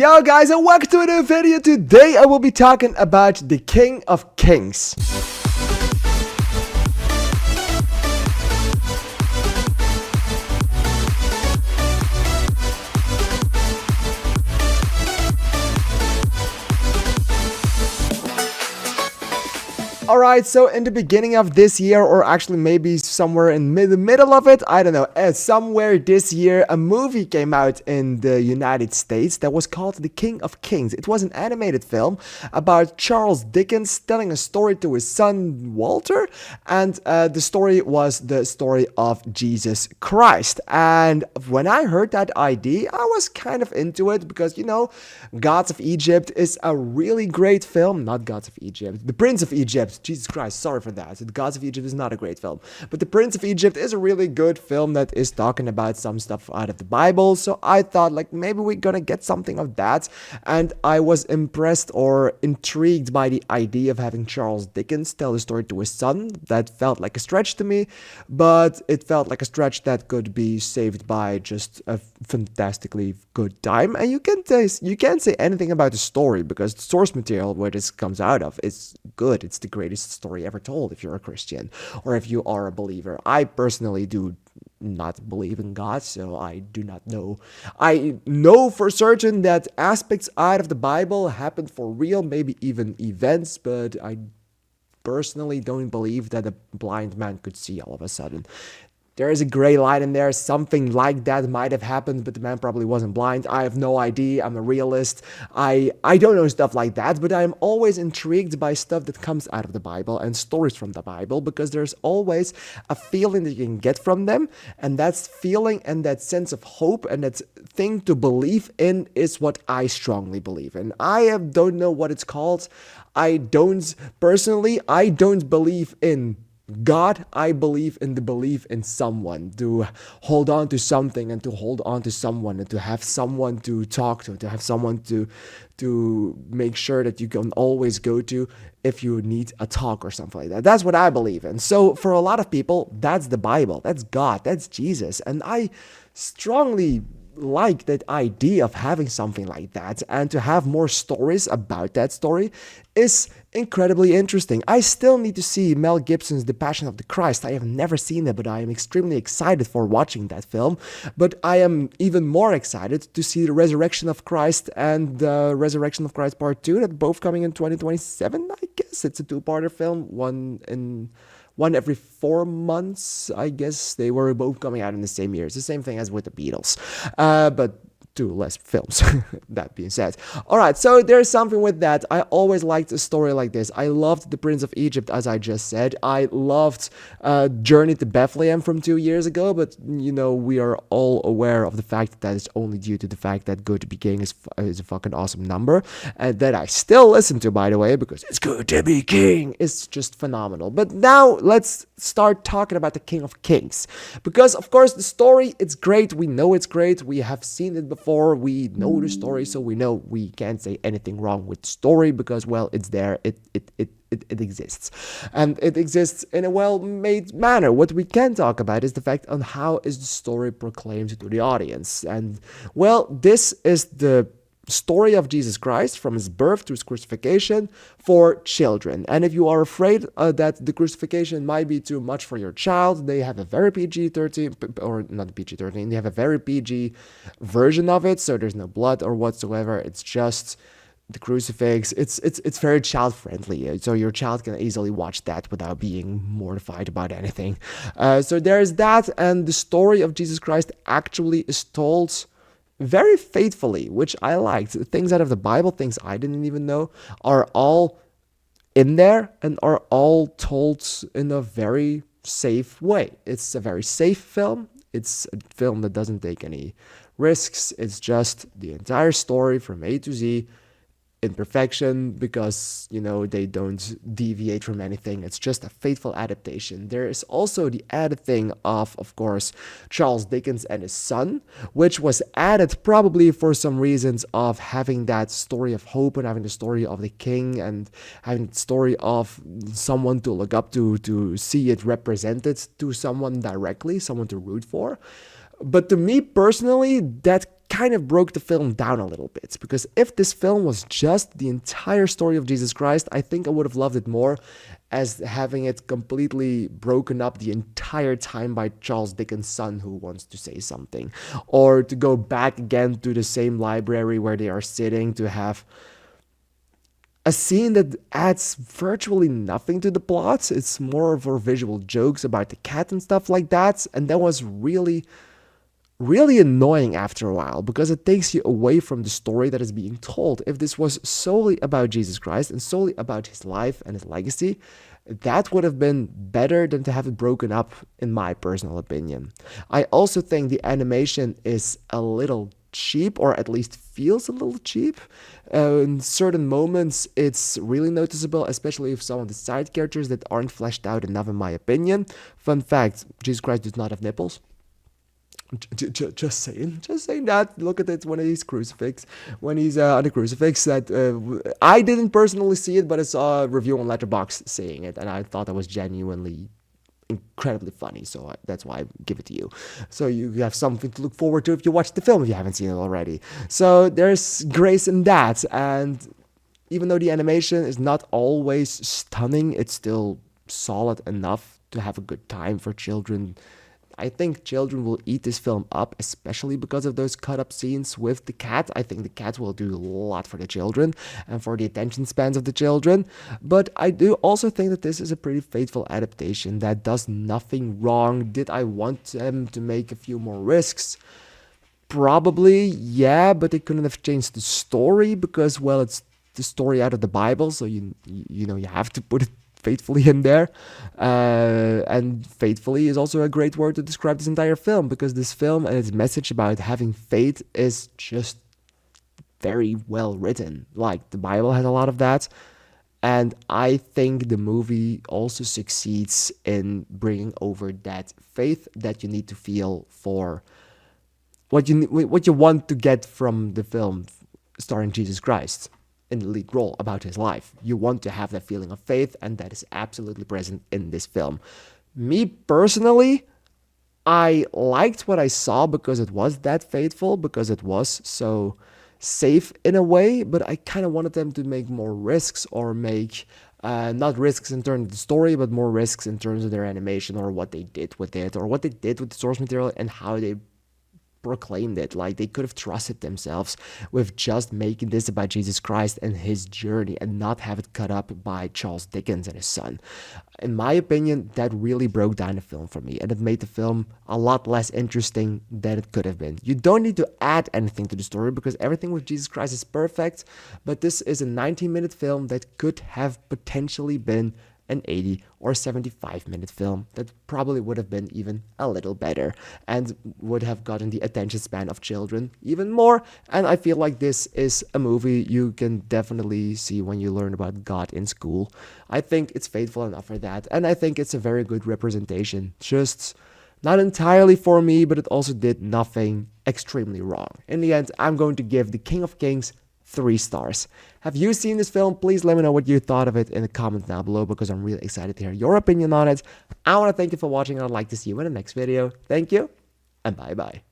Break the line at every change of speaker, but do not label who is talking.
Yo guys, and welcome to a new video. Today I will be talking about the King of Kings. Alright, so in the beginning of this year, or actually maybe somewhere in the middle of it, I don't know, somewhere this year, a movie came out in the United States that was called The King of Kings. It was an animated film about Charles Dickens telling a story to his son Walter, and the story was the story of Jesus Christ. And when I heard that idea, I was kind of into it because, Gods of Egypt is a really great film. Not Gods of Egypt, The Prince of Egypt. Jesus Christ, sorry for that. The Gods of Egypt is not a great film. But The Prince of Egypt is a really good film that is talking about some stuff out of the Bible. So I thought, maybe we're gonna get something of that. And I was impressed or intrigued by the idea of having Charles Dickens tell the story to his son. That felt like a stretch to me, but it felt like a stretch that could be saved by just a fantastically good time. And you can't say anything about the story because the source material where this comes out of is good. It's the greatest story ever told if you're a Christian or if you are a believer. I personally do not believe in God, so I do not know. I know for certain that aspects out of the Bible happened for real, maybe even events, but I personally don't believe that a blind man could see all of a sudden. There is a gray line in there. Something like that might have happened, but the man probably wasn't blind. I have no idea. I'm a realist. I don't know stuff like that, but I'm always intrigued by stuff that comes out of the Bible and stories from the Bible because there's always a feeling that you can get from them, and that feeling and that sense of hope and that thing to believe in is what I strongly believe in. Don't know what it's called. I don't believe in God. I believe in the belief in someone, to hold on to something and to hold on to someone and to have someone to talk to have someone to make sure that you can always go to if you need a talk or something like that. That's what I believe in. So for a lot of people, that's the Bible, that's God, that's Jesus. And I strongly like that idea of having something like that, and to have more stories about that story is incredibly interesting. I still need to see Mel Gibson's The Passion of the Christ. I have never seen it, but I am extremely excited for watching that film. But I am even more excited to see The Resurrection of Christ and The Resurrection of Christ Part 2, that both coming in 2027, I guess. It's a two-parter film, one every 4 months, I guess. They were both coming out in the same year. It's the same thing as with the Beatles. But two less films, that being said. Alright, so there's something with that. I always liked a story like this. I loved The Prince of Egypt, as I just said. I loved Journey to Bethlehem from 2 years ago, but, we are all aware of the fact that it's only due to the fact that Good to Be King is a fucking awesome number, and that I still listen to, by the way, because it's good to be king. It's just phenomenal. But now, let's start talking about the King of Kings. Because, of course, the story, it's great. We know it's great. We have seen it before. We know the story, so we know we can't say anything wrong with the story because, well, it's there. It exists. And it exists in a well-made manner. What we can talk about is the fact on how is the story proclaimed to the audience. And, well, this is the story of Jesus Christ from his birth to his crucifixion for children. And if you are afraid that the crucifixion might be too much for your child, they have a very PG-13, or not PG-13, they have a very PG version of it, so there's no blood or whatsoever. It's just the crucifix. It's very child friendly, so your child can easily watch that without being mortified about anything. So there's that, and the story of Jesus Christ actually is told very faithfully, which I liked. Things out of the Bible, things I didn't even know, are all in there and are all told in a very safe way. It's a very safe film. It's a film that doesn't take any risks. It's just the entire story from A to Z in perfection because, they don't deviate from anything. It's just a faithful adaptation. There is also the added thing of course, Charles Dickens and his son, which was added probably for some reasons of having that story of hope and having the story of the king and having the story of someone to look up to see it represented to someone directly, someone to root for. But to me personally, that kind of broke the film down a little bit, because if this film was just the entire story of Jesus Christ, I think I would have loved it more as having it completely broken up the entire time by Charles Dickens' son who wants to say something, or to go back again to the same library where they are sitting to have a scene that adds virtually nothing to the plot. It's more for visual jokes about the cat and stuff like that, and that was really annoying after a while, because it takes you away from the story that is being told. If this was solely about Jesus Christ and solely about his life and his legacy, that would have been better than to have it broken up, in my personal opinion. I also think the animation is a little cheap, or at least feels a little cheap. In certain moments, it's really noticeable, especially with some of the side characters that aren't fleshed out enough, in my opinion. Fun fact, Jesus Christ does not have nipples. Just saying that. Look at it when he's when he's on the crucifix. That I didn't personally see it, but I saw a review on Letterboxd saying it, and I thought that was genuinely incredibly funny. So that's why I give it to you. So you have something to look forward to if you watch the film, if you haven't seen it already. So there's grace in that, and even though the animation is not always stunning, it's still solid enough to have a good time for children. I think children will eat this film up, especially because of those cut-up scenes with the cat. I think the cat will do a lot for the children and for the attention spans of the children. But I do also think that this is a pretty faithful adaptation that does nothing wrong. Did I want them to make a few more risks? Probably, yeah, but they couldn't have changed the story because, well, it's the story out of the Bible, so you have to put it faithfully in there. And faithfully is also a great word to describe this entire film, because this film and its message about having faith is just very well written. Like, the Bible has a lot of that. And I think the movie also succeeds in bringing over that faith that you need to feel for what you want to get from the film starring Jesus Christ in the lead role about his life. You want to have that feeling of faith, and that is absolutely present in this film. Me personally, I liked what I saw because it was that faithful, because it was so safe in a way, but I kind of wanted them to make more risks, or make not risks in terms of the story, but more risks in terms of their animation, or what they did with it, or what they did with the source material, and how they proclaimed it. Like, they could have trusted themselves with just making this about Jesus Christ and his journey, and not have it cut up by Charles Dickens and his son. In my opinion, that really broke down the film for me, and it made the film a lot less interesting than it could have been. You don't need to add anything to the story, because everything with Jesus Christ is perfect, but this is a 90-minute film that could have potentially been an 80 or 75-minute film that probably would have been even a little better, and would have gotten the attention span of children even more. And I feel like this is a movie you can definitely see when you learn about God in school. I think it's faithful enough for that, and I think it's a very good representation. Just not entirely for me, but it also did nothing extremely wrong. In the end, I'm going to give The King of Kings 3 stars. Have you seen this film? Please let me know what you thought of it in the comments down below, because I'm really excited to hear your opinion on it. I want to thank you for watching, and I'd like to see you in the next video. Thank you, and bye bye.